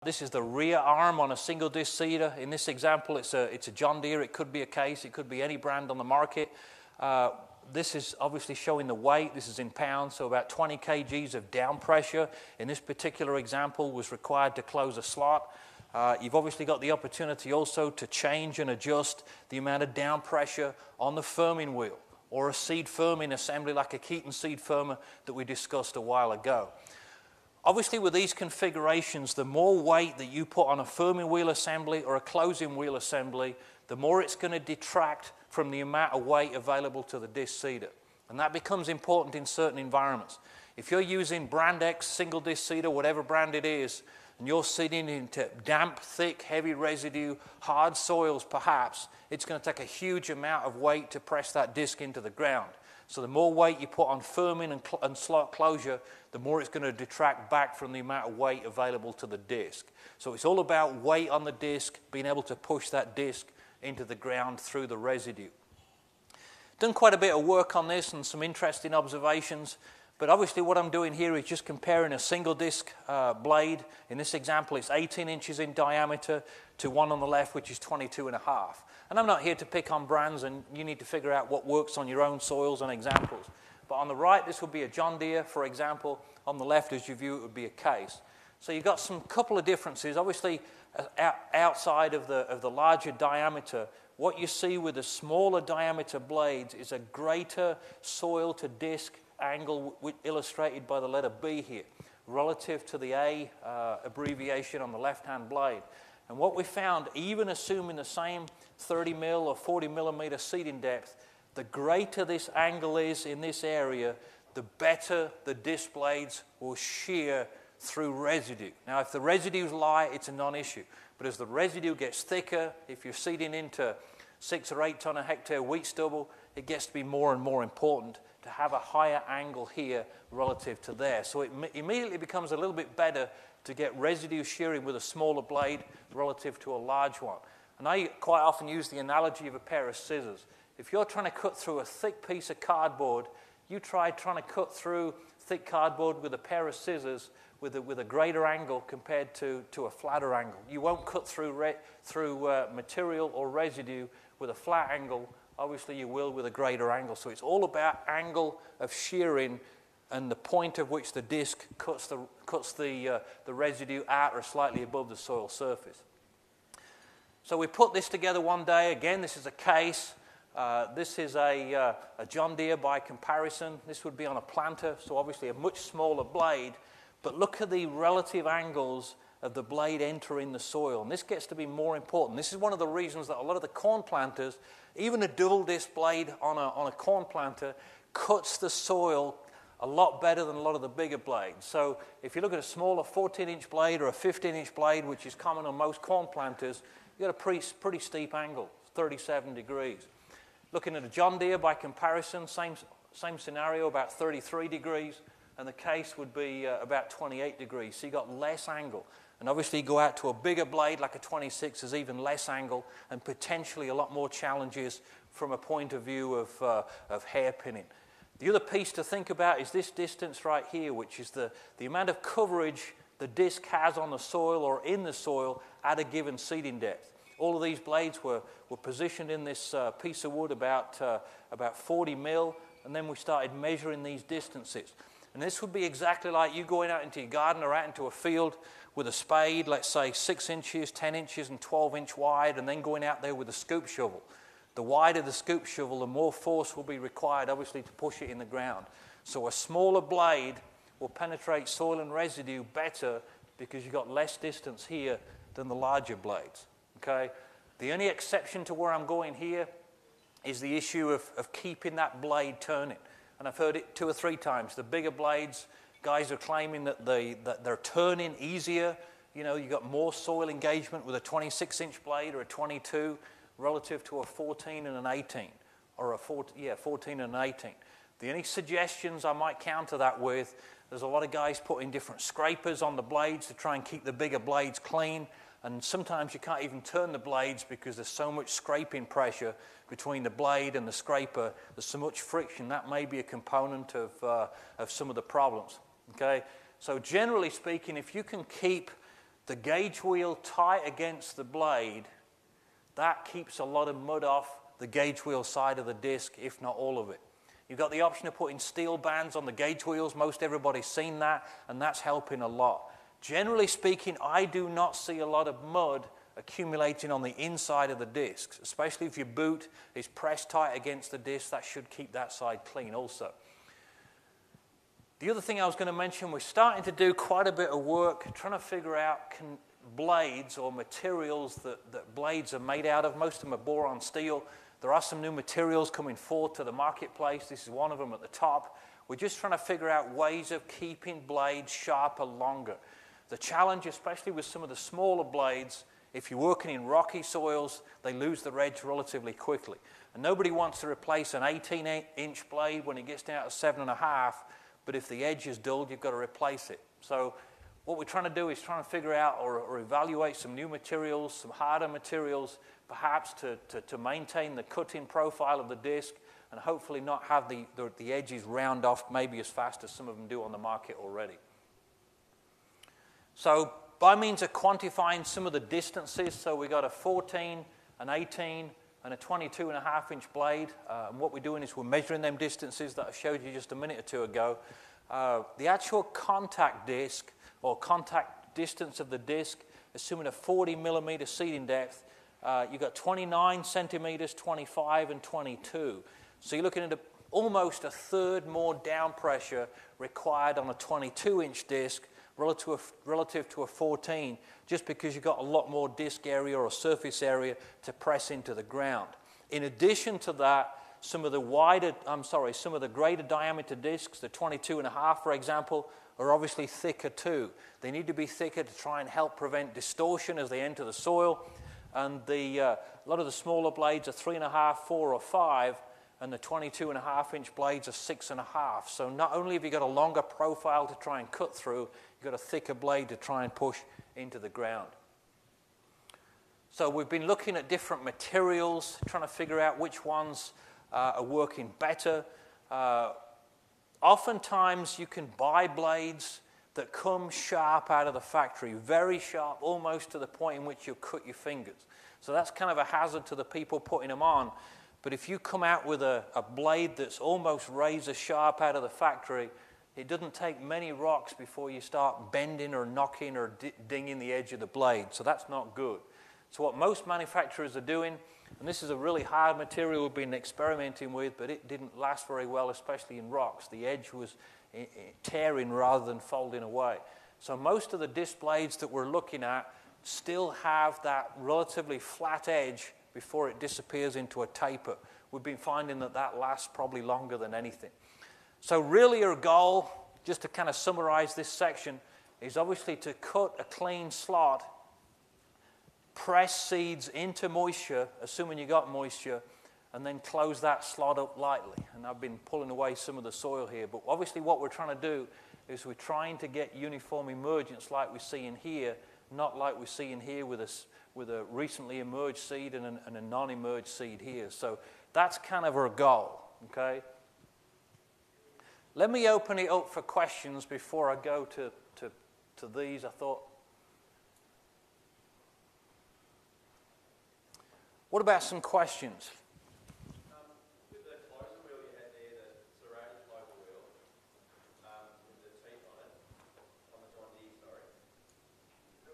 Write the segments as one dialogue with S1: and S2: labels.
S1: This is the rear arm on a single disc seeder. In this example, it's a John Deere. It could be a Case. It could be any brand on the market. This is obviously showing the weight. This is in pounds, so about 20 kgs of down pressure in this particular example was required to close a slot. You've obviously got the opportunity also to change and adjust the amount of down pressure on the firming wheel or a seed firming assembly like a Keaton seed firmer that we discussed a while ago. Obviously, with these configurations, the more weight that you put on a firming wheel assembly or a closing wheel assembly, the more it's going to detract from the amount of weight available to the disc seeder. And that becomes important in certain environments. If you're using brand X single disc seeder, whatever brand it is, and you're seeding into damp, thick, heavy residue, hard soils perhaps, it's going to take a huge amount of weight to press that disc into the ground. So the more weight you put on firming and slot closure, the more it's going to detract back from the amount of weight available to the disc. So it's all about weight on the disc, being able to push that disc into the ground through the residue. Done quite a bit of work on this and some interesting observations, but obviously what I'm doing here is just comparing a single disc blade. In this example, it's 18 inches in diameter to one on the left, which is 22.5. And I'm not here to pick on brands, and you need to figure out what works on your own soils and examples. But on the right, this would be a John Deere, for example. On the left, as you view it, would be a Case. So you've got some couple of differences. Obviously, outside of the larger diameter, what you see with the smaller diameter blades is a greater soil to disc angle illustrated by the letter B here, relative to the A abbreviation on the left-hand blade. And what we found, even assuming the same 30 mil or 40 millimeter seeding depth, the greater this angle is in this area, the better the disc blades will shear through residue. Now, if the residue's light, it's a non-issue. But as the residue gets thicker, if you're seeding into 6 or 8 ton a hectare wheat stubble, it gets to be more and more important to have a higher angle here relative to there. So it immediately becomes a little bit better to get residue shearing with a smaller blade relative to a large one. And I quite often use the analogy of a pair of scissors. If you're trying to cut through a thick piece of cardboard, you try trying to cut through thick cardboard with a pair of scissors with a greater angle compared to a flatter angle. You won't cut through material or residue with a flat angle. Obviously, you will with a greater angle. So it's all about angle of shearing and the point at which the disc cuts the residue at or slightly above the soil surface. So we put this together one day. Again, this is a Case. This is a John Deere by comparison. This would be on a planter, so obviously a much smaller blade. But look at the relative angles of the blade entering the soil. And this gets to be more important. This is one of the reasons that a lot of the corn planters, even a dual disc blade on a corn planter, cuts the soil a lot better than a lot of the bigger blades. So if you look at a smaller 14-inch blade or a 15-inch blade, which is common on most corn planters, you've got a pretty steep angle, 37 degrees. Looking at a John Deere by comparison, same scenario, about 33 degrees, and the Case would be about 28 degrees. So you've got less angle. And obviously you go out to a bigger blade like a 26, there's even less angle and potentially a lot more challenges from a point of view of hairpinning. The other piece to think about is this distance right here, which is the amount of coverage the disc has on the soil or in the soil at a given seeding depth. All of these blades were positioned in this piece of wood about 40 mil, and then we started measuring these distances. And this would be exactly like you going out into your garden or out into a field with a spade, let's say 6 inches, 10 inches, and 12-inch wide, and then going out there with a scoop shovel. The wider the scoop shovel, the more force will be required, obviously, to push it in the ground. So a smaller blade will penetrate soil and residue better because you've got less distance here than the larger blades. Okay? The only exception to where I'm going here is the issue of keeping that blade turning. And I've heard it 2 or 3 times. The bigger blades, guys are claiming that they're turning easier. You know, you've got more soil engagement with a 26-inch blade or a 22 relative to a 14 and an 18, or a 14 and an 18. The only suggestions I might counter that with, there's a lot of guys putting different scrapers on the blades to try and keep the bigger blades clean, and sometimes you can't even turn the blades because there's so much scraping pressure between the blade and the scraper. There's so much friction. That may be a component of some of the problems. Okay, so generally speaking, if you can keep the gauge wheel tight against the blade, that keeps a lot of mud off the gauge wheel side of the disc, if not all of it. You've got the option of putting steel bands on the gauge wheels. Most everybody's seen that, and that's helping a lot. Generally speaking, I do not see a lot of mud accumulating on the inside of the discs, especially if your boot is pressed tight against the disc. That should keep that side clean also. The other thing I was going to mention, we're starting to do quite a bit of work trying to figure out blades or materials that blades are made out of. Most of them are boron steel. There are some new materials coming forward to the marketplace. This is one of them at the top. We're just trying to figure out ways of keeping blades sharper longer. The challenge, especially with some of the smaller blades, if you're working in rocky soils, they lose their edge relatively quickly. And nobody wants to replace an 18-inch blade when it gets down to 7.5, but if the edge is dulled, you've got to replace it. So what we're trying to do is trying to figure out or evaluate some new materials, some harder materials, perhaps to maintain the cutting profile of the disc and hopefully not have the edges round off maybe as fast as some of them do on the market already. So by means of quantifying some of the distances, so we got a 14, an 18, and a 22.5-inch blade. And what we're doing is we're measuring them distances that I showed you just a minute or two ago. The actual contact disc or contact distance of the disc, assuming a 40 millimeter seating depth, you've got 29 centimeters, 25, and 22. So you're looking at almost a third more down pressure required on a 22-inch disc relative to a 14, just because you've got a lot more disc area or surface area to press into the ground. In addition to that, some of the greater diameter discs, the 22.5, for example, are obviously thicker too. They need to be thicker to try and help prevent distortion as they enter the soil. And a lot of the smaller blades are 3.5, 4, or 5, and the 22.5-inch blades are 6.5. So not only have you got a longer profile to try and cut through, you've got a thicker blade to try and push into the ground. So we've been looking at different materials, trying to figure out which ones are working better. Oftentimes you can buy blades that come sharp out of the factory, very sharp, almost to the point in which you'll cut your fingers. So that's kind of a hazard to the people putting them on. But if you come out with a blade that's almost razor sharp out of the factory, it doesn't take many rocks before you start bending or knocking or dinging the edge of the blade. So that's not good. So what most manufacturers are doing, and this is a really hard material we've been experimenting with, but it didn't last very well, especially in rocks. The edge was tearing rather than folding away. So most of the disc blades that we're looking at still have that relatively flat edge before it disappears into a taper. We've been finding that lasts probably longer than anything. So really our goal, just to kind of summarize this section, is obviously to cut a clean slot, press seeds into moisture, assuming you got moisture, and then close that slot up lightly. And I've been pulling away some of the soil here, but obviously what we're trying to do is we're trying to get uniform emergence like we see in here, not like we see in here with a recently emerged seed and a non-emerged seed here. So that's kind of our goal, okay? Let me open it up for questions before I go to these. I thought, what about some questions?
S2: With the closing wheel you had there, the serrated closing wheel, with the teeth on it, on the John Deere, sorry. The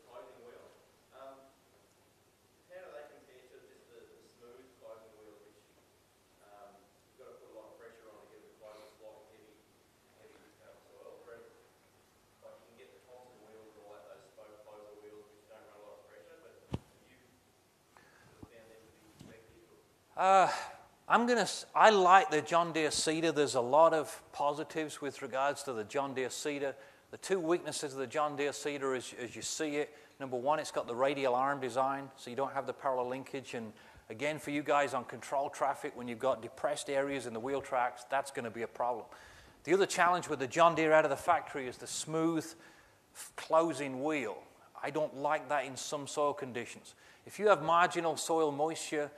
S2: closing wheel. How do they compare to just the smooth closing wheel, which you've got to put a lot of pressure on to get the closing slot and heavy soil? Like you can get the Thompson wheels or like those spoke closer wheels which don't run a lot of pressure, but
S1: I like the John Deere Cedar. There's a lot of positives with regards to the John Deere Cedar. The two weaknesses of the John Deere Cedar is, as you see it, number one, it's got the radial arm design, so you don't have the parallel linkage. And again, for you guys on control traffic, when you've got depressed areas in the wheel tracks, that's going to be a problem. The other challenge with the John Deere out of the factory is the smooth closing wheel. I don't like that in some soil conditions. If you have marginal soil moisture,